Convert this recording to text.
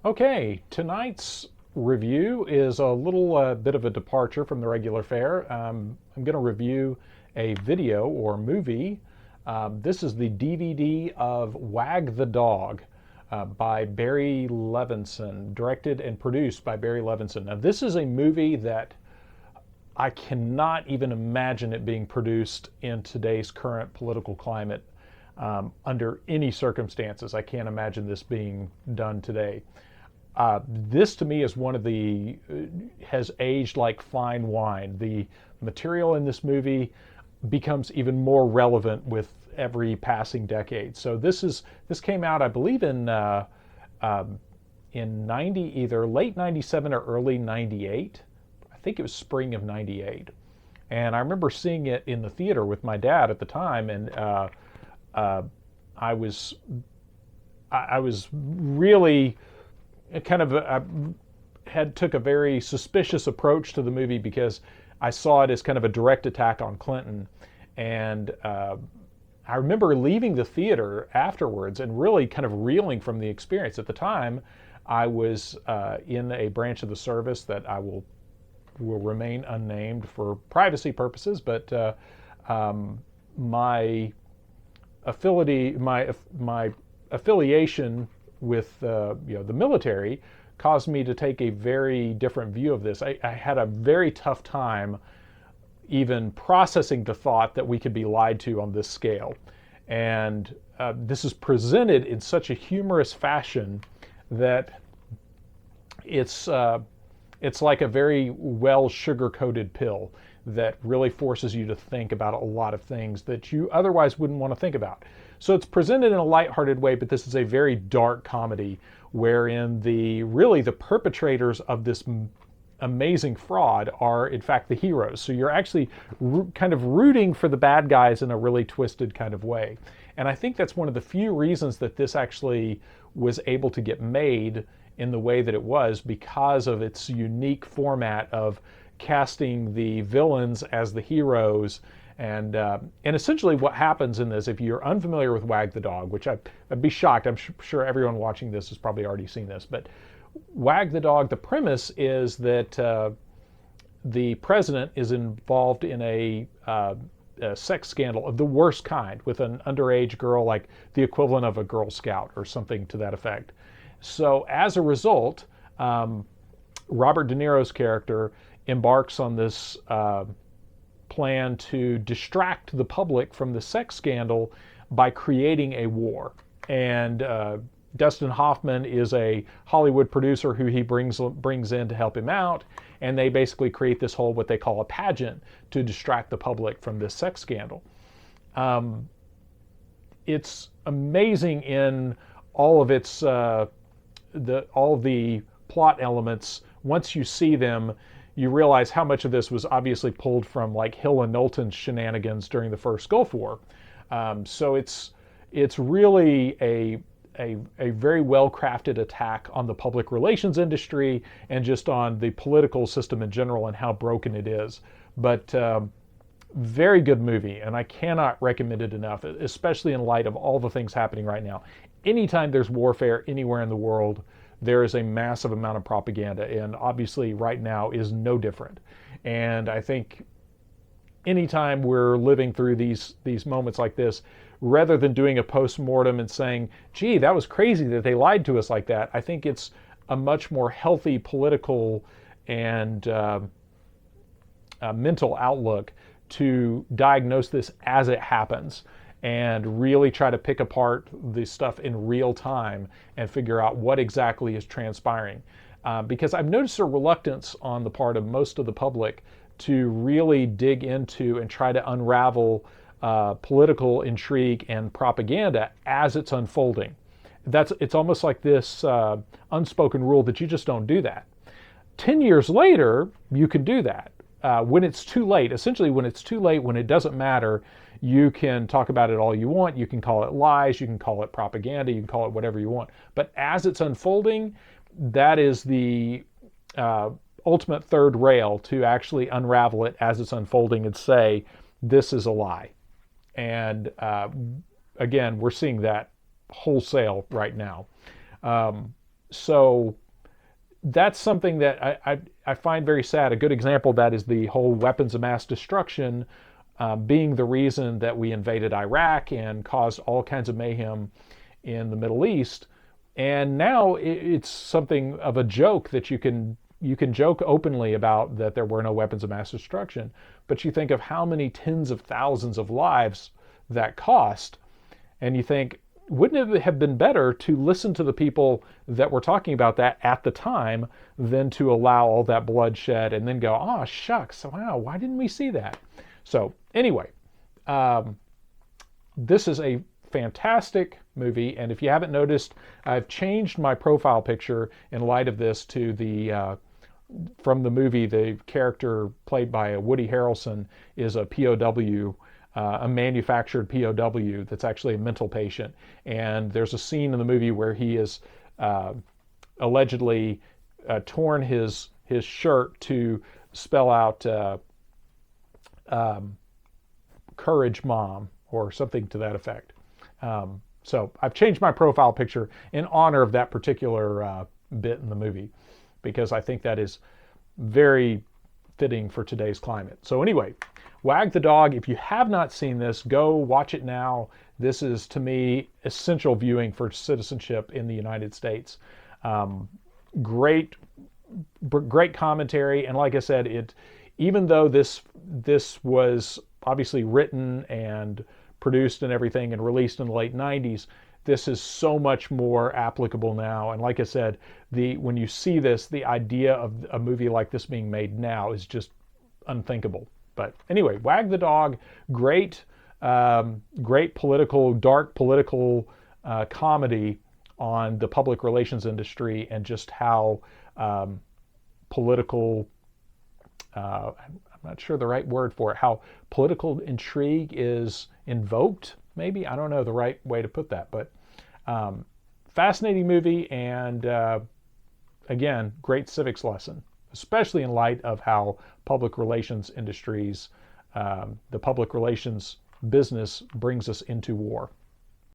Okay, tonight's review is a little bit of a departure from the regular fare. I'm going to review a video or movie. This is the DVD of Wag the Dog by Barry Levinson, directed and produced by Barry Levinson. Now, this is a movie that I cannot even imagine it being produced in today's current political climate under any circumstances. I can't imagine this being done today. This to me is one of has aged like fine wine. The material in this movie becomes even more relevant with every passing decade. So this came out, I believe, in 90, either late 97 or early 98. I think it was spring of 98. And I remember seeing it in the theater with my dad at the time, and I was really kind of took a very suspicious approach to the movie because I saw it as kind of a direct attack on Clinton, and I remember leaving the theater afterwards and really kind of reeling from the experience. At the time, I was in a branch of the service that I will remain unnamed for privacy purposes, but my affiliation with the military caused me to take a very different view of this. I had a very tough time even processing the thought that we could be lied to on this scale. And this is presented in such a humorous fashion that it's like a very well sugar-coated pill that really forces you to think about a lot of things that you otherwise wouldn't want to think about. So it's presented in a lighthearted way, but this is a very dark comedy wherein the perpetrators of this amazing fraud are in fact the heroes. So you're actually kind of rooting for the bad guys in a really twisted kind of way. And I think that's one of the few reasons that this actually was able to get made in the way that it was, because of its unique format of casting the villains as the heroes. And essentially what happens in this, if you're unfamiliar with Wag the Dog, which I'd be shocked, I'm sure everyone watching this has probably already seen this, but Wag the Dog, the premise is that the president is involved in a sex scandal of the worst kind with an underage girl, like the equivalent of a Girl Scout or something to that effect. So as a result, Robert De Niro's character embarks on this plan to distract the public from the sex scandal by creating a war. And Dustin Hoffman is a Hollywood producer who he brings in to help him out, and they basically create this whole what they call a pageant to distract the public from this sex scandal. It's amazing in all of its all of the plot elements. Once you see them, you realize how much of this was obviously pulled from like Hill and Knowlton's shenanigans during the first Gulf War. So it's really a very well-crafted attack on the public relations industry and just on the political system in general and how broken it is. But very good movie, and I cannot recommend it enough, especially in light of all the things happening right now. Anytime there's warfare anywhere in the world, there is a massive amount of propaganda, and obviously right now is no different. And I think anytime we're living through these moments like this, rather than doing a post-mortem and saying, gee, that was crazy that they lied to us like that, I think it's a much more healthy political and mental outlook to diagnose this as it happens and really try to pick apart the stuff in real time and figure out what exactly is transpiring. Because I've noticed a reluctance on the part of most of the public to really dig into and try to unravel political intrigue and propaganda as it's unfolding. It's almost like this unspoken rule that you just don't do that. 10 years later, you can do that. When it's too late, essentially when it's too late, when it doesn't matter, you can talk about it all you want. You can call it lies, you can call it propaganda, you can call it whatever you want. But as it's unfolding, that is the ultimate third rail to actually unravel it as it's unfolding and say, this is a lie. And again, we're seeing that wholesale right now. So that's something that I find very sad. A good example of that is the whole weapons of mass destruction being the reason that we invaded Iraq and caused all kinds of mayhem in the Middle East. And now it's something of a joke that you can joke openly about that there were no weapons of mass destruction, but you think of how many tens of thousands of lives that cost, and you think, wouldn't it have been better to listen to the people that were talking about that at the time than to allow all that bloodshed and then go, oh, shucks, wow, why didn't we see that? So anyway, this is a fantastic movie, and if you haven't noticed, I've changed my profile picture in light of this to the from the movie. The character played by Woody Harrelson is a POW, a manufactured POW that's actually a mental patient. And there's a scene in the movie where he is allegedly torn his shirt to spell out "Courage, Mom" or something to that effect. So I've changed my profile picture in honor of that particular bit in the movie, because I think that is very fitting for today's climate. So anyway, Wag the Dog, if you have not seen this, go watch it now. This is, to me, essential viewing for citizenship in the United States. Great commentary, and like I said, even though this was obviously written and produced and everything and released in the late 90s, this is so much more applicable now. And like I said, when you see this, the idea of a movie like this being made now is just unthinkable. But anyway, Wag the Dog, great political, dark political comedy on the public relations industry and just how political, I'm not sure the right word for it, how political intrigue is invoked, maybe. I don't know the right way to put that, but fascinating movie, and again, great civics lesson, especially in light of how public relations industries, the public relations business brings us into war.